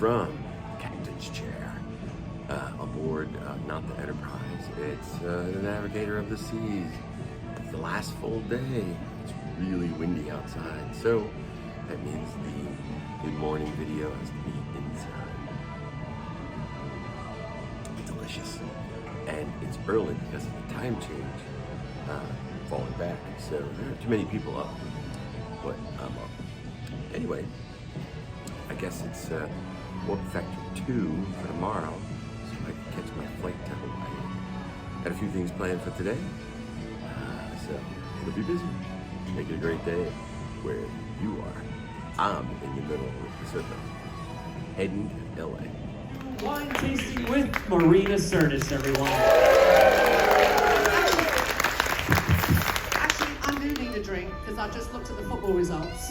from captain's chair aboard not the Enterprise. It's the Navigator of the Seas. It's the last full day. It's really windy outside, so that means the good morning video has to be inside. Delicious. And it's early because of the time change falling back, so there aren't too many people up, but I'm up. Anyway, I guess it's warp factor 2 for tomorrow, so I can catch my flight to Hawaii. Got a few things planned for today, so it'll be busy. Make it a great day where you are. I'm in the middle of the Pacific, heading to LA. Wine tasting with Marina Sirtis, everyone. Actually, I do need a drink because I just looked at the football results.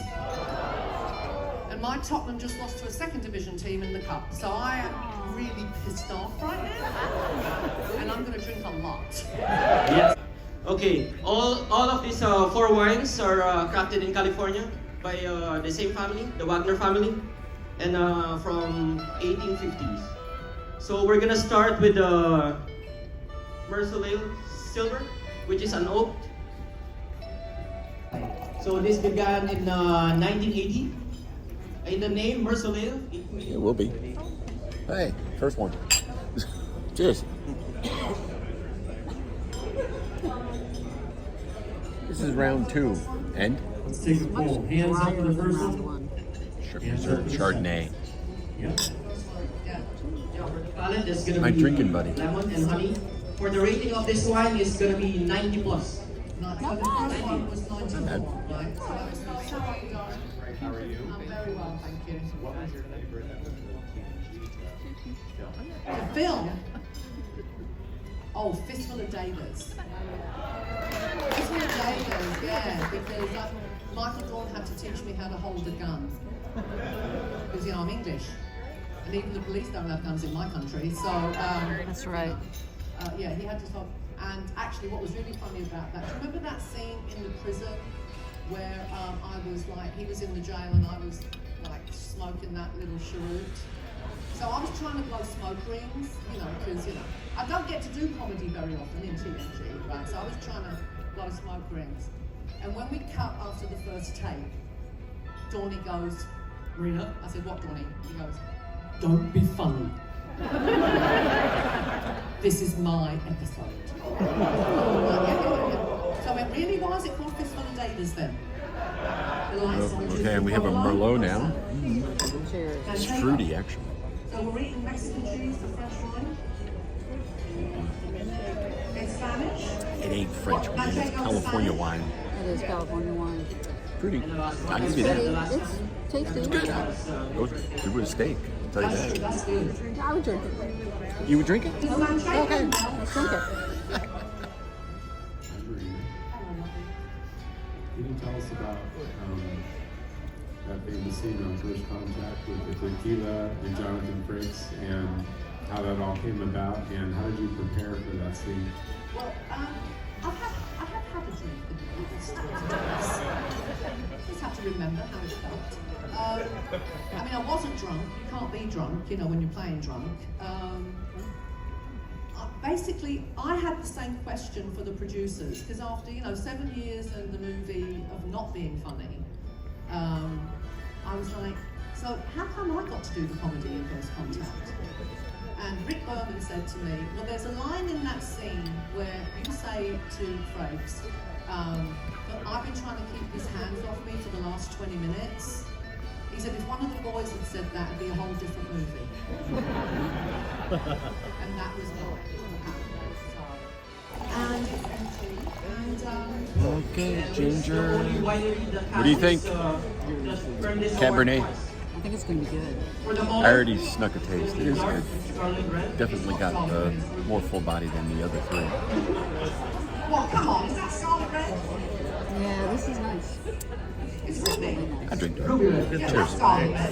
And my Tottenham just lost to a second division team in the cup. So I am really pissed off right now. And I'm going to drink a lot. Yes. Okay, all of these 4 wines are crafted in California by the same family, the Wagner family, and from 1850s. So we're gonna start with the Meursault Silver, which is an oak. So this began in 1980. In the name Meursault, It will be. Hey, first one. Cheers. This is round 2. And? let's take a pull. Hands up for the first one. Reserve Chardonnay. Yep. That's gonna My be drinking buddy. lemon and honey. For the rating of this wine is gonna be 90 plus. Not bad. Was 91, bad. right? So that was nice. How are you, darling? How are you? I'm very well, thank you. What was your favorite The film? Oh, Fistful of Daggers. Fistful of Daggers, yeah, because Michael Dawn had to teach me how to hold a gun. Because, you know, I'm English. And even the police don't have guns in my country, so... That's right. Yeah, he had to stop. And actually, what was really funny about that, do you remember that scene in the prison where I was like, he was in the jail and I was like smoking that little cheroot? So I was trying to blow smoke rings, you know, because, you know, I don't get to do comedy very often in TNG, right? So I was trying to blow smoke rings. And when we cut after the first take, Dawny goes, Marina? I said, what, Dawny? He goes, don't be funny. This is my episode. So it really was, it called Fistful of Daggers then? Okay, and we have a Merlot now. Cheers. It's fruity, actually. So we're eating Mexican cheese for French wine. In Spanish. It ain't French wine, it's California wine. It is California wine. Fruity. I can see that. It's tasty. It's good. Goes good with a steak, I'll tell you that. That's good. I would drink it. You would drink it? Okay, let's drink it. Can you tell us about that famous scene on First Contact with the tequila and Jonathan Frakes and how that all came about and how did you prepare for that scene? Well, I have had a drink with you. Just have to remember how it felt. I mean, I wasn't drunk. You can't be drunk, you know, when you're playing drunk. Basically, I had the same question for the producers because after, you know, 7 years in the movie of not being funny, I was like, so how come I got to do the comedy in First Contact? And Rick Berman said to me, well, there's a line in that scene where you say to Frakes, but I've been trying to keep his hands off me for the last 20 minutes. He said, if one of the boys had said that, it'd be a whole different movie. And that was what happened. Okay, ginger. What do you think? Cabernet. I think it's going to be good. I already snuck a taste. It is good. Definitely got more full body than the other 3. Well, come on, is that Scarlet Red? Yeah, this is nice. It's Ruby. I drink it. Yeah, that's Cheers. Scarlet Red.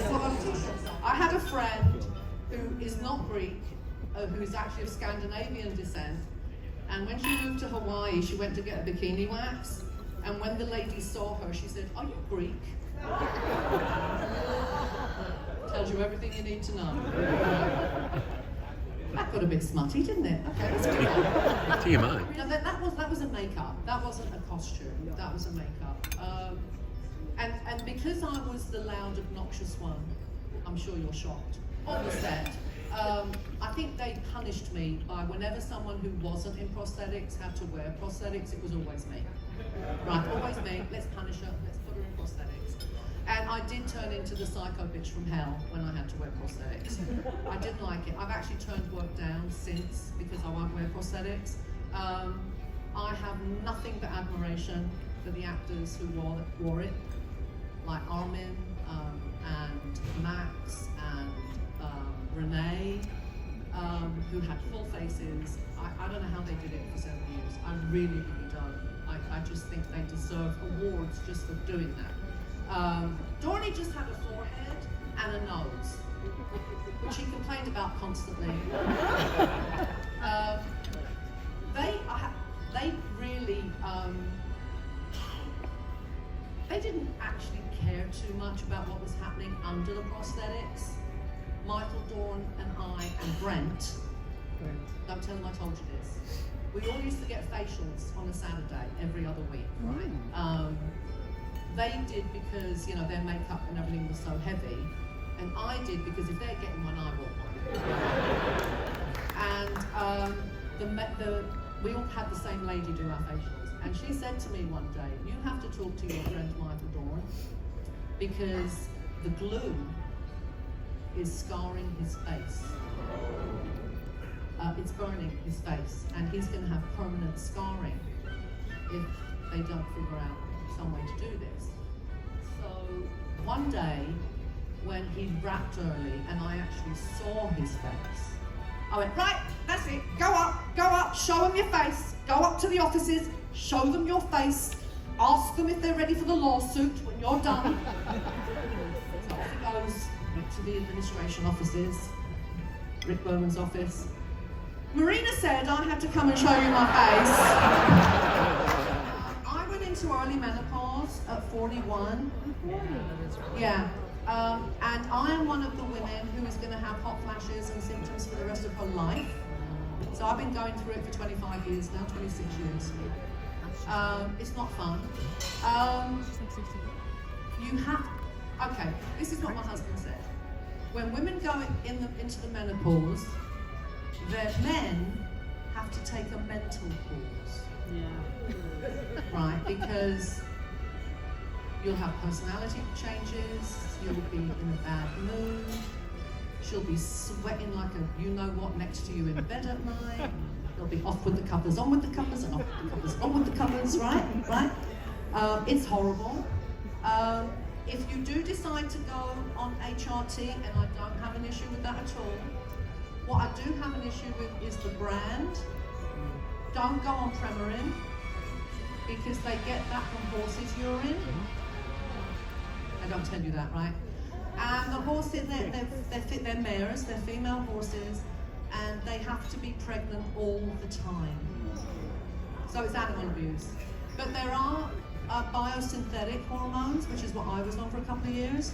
I had a friend who is not Greek, who is actually of Scandinavian descent, and when she moved to Hawaii, she went to get a bikini wax, And when the lady saw her, she said, "Are you Greek?" Tells you everything you need to know. That got a bit smutty, didn't it? Okay, let's move on. TMI. No, that was a makeup. That wasn't a costume. That was a makeup. And because I was the loud, obnoxious one, I'm sure you're shocked, on the set, I think they punished me by whenever someone who wasn't in prosthetics had to wear prosthetics, it was always me. Right, always me. Let's punish her. Let's put her in prosthetics. And I did turn into the psycho bitch from hell when I had to wear prosthetics. I didn't like it. I've actually turned work down since because I won't wear prosthetics. I have nothing but admiration for the actors who wore it, like Armin and Max and Renee, who had full faces. I don't know how they did it for 7 years. I really, really don't. I just think they deserve awards just for doing that. Dorney just had a forehead and a nose, which he complained about constantly. They really, they didn't actually care too much about what was happening under the prosthetics. Michael, Dawn, and I, and Brent, don't tell them I told you this, we all used to get facials on a Saturday every other week, right? They did because, you know, their makeup and everything was so heavy, and I did because if they're getting one, I want one. And we all had the same lady do our facials, and she said to me one day, "You have to talk to your friend Michael Dawn because the glue is scarring his face. It's burning his face, and he's going to have permanent scarring if they don't figure out some way to do this." So one day, when he wrapped early and I actually saw his face, I went, "Right, that's it, go up, show them your face, go up to the offices, show them your face, ask them if they're ready for the lawsuit when you're done." So off he goes, went to the administration offices, Rick Bowman's office. "Marina said I had to come and show you my face." I went into early menopause at 41. Yeah. And I am one of the women who is going to have hot flashes and symptoms for the rest of her life. So I've been going through it for 25 years now, 26 years. It's not fun. You have, okay, this is what my husband said. When women go into the menopause, their men have to take a mental pause. Yeah. Right, because you'll have personality changes, you'll be in a bad mood, she'll be sweating like a you-know-what next to you in bed at night, they'll be off with the covers, on with the covers, and off with the covers, on with the covers, right? It's horrible. If you do decide to go on HRT, and I don't have an issue with that at all, what I do have an issue with is the brand. Don't go on Premarin, because they get that from horses' urine. I don't tell you that, right? And the horses, they're mares, they're female horses, and they have to be pregnant all the time. So it's animal abuse. But there are biosynthetic hormones, which is what I was on for a couple of years,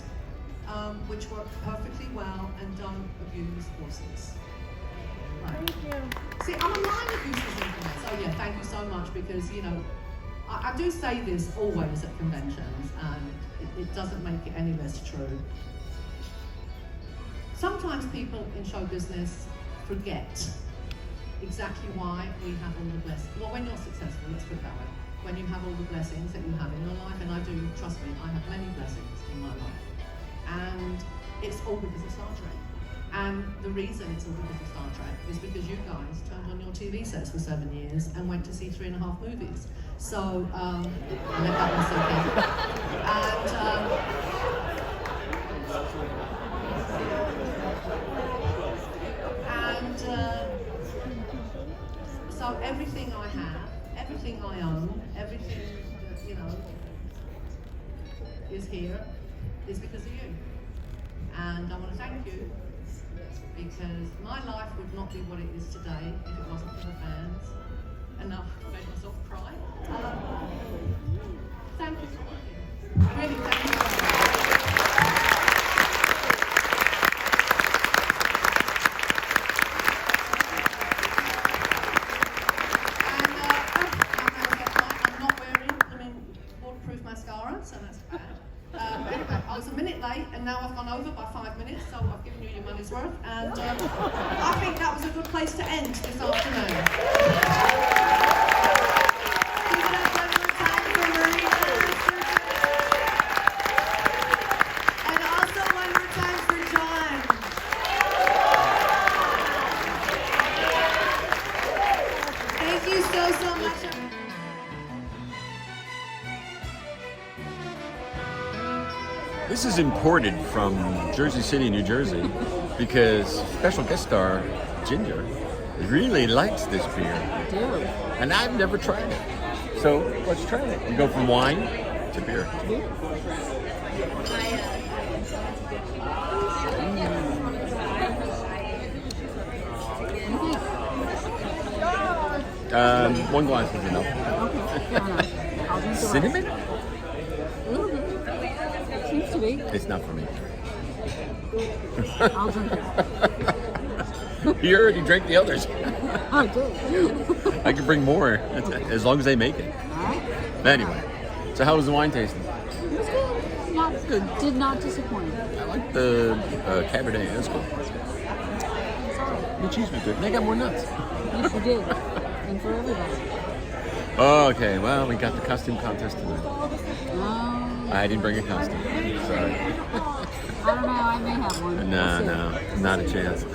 which work perfectly well and don't abuse horses. Right. Thank you. See, I'm a line of uses information. So yeah, thank you so much, because, you know, I do say this always at conventions, and it doesn't make it any less true. Sometimes people in show business forget exactly why we have all the blessings. Well, when you're successful, let's put it that way. When you have all the blessings that you have in your life, and I do, trust me, I have many blessings in my life. And it's all because of Star Trek. And the reason it's all because of Star Trek is because you guys turned on your TV sets for 7 years and went to see 3.5 movies. So, I let that one sink in. So everything I have, everything I own, everything that, you know, is here is because of you. And I want to thank you, because my life would not be what it is today if it wasn't for the fans. And now I've made myself cry. so that's bad. Anyway, I was a minute late, and now I've gone over by 5 minutes, so I've given you your money's worth, and I think that was a good place to end this afternoon. Give it up one more time for Marina. And also one more time for John. Thank you so much. This is imported from Jersey City, New Jersey, because special guest star Ginger really likes this beer, I do. and I've never tried it. So let's try it. We go from wine to beer. One glass is enough. Okay, fair enough. I'll drink the Cinnamon? rest. A little bit. Seems to be. It's not for me. I'll drink it. You already drank the others. I do. I can bring more, as long as they make it. Alright. Anyway, so how was the wine tasting? It was good. Not good. Did not disappoint. I like the Cabernet. That's cool. The cheese was good. And they got more nuts. Yes, you did. And for everybody. Okay, well, we got the costume contest tonight. I didn't bring a costume. Sorry. I don't know. I may have one. No, We'll see. no, not a chance.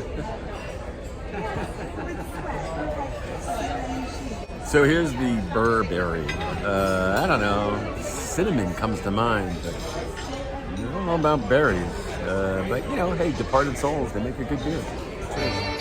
So here's the Burberry. I don't know. Cinnamon comes to mind, but I don't know about berries. But you know, hey, departed souls, they make a good beer. Cheers.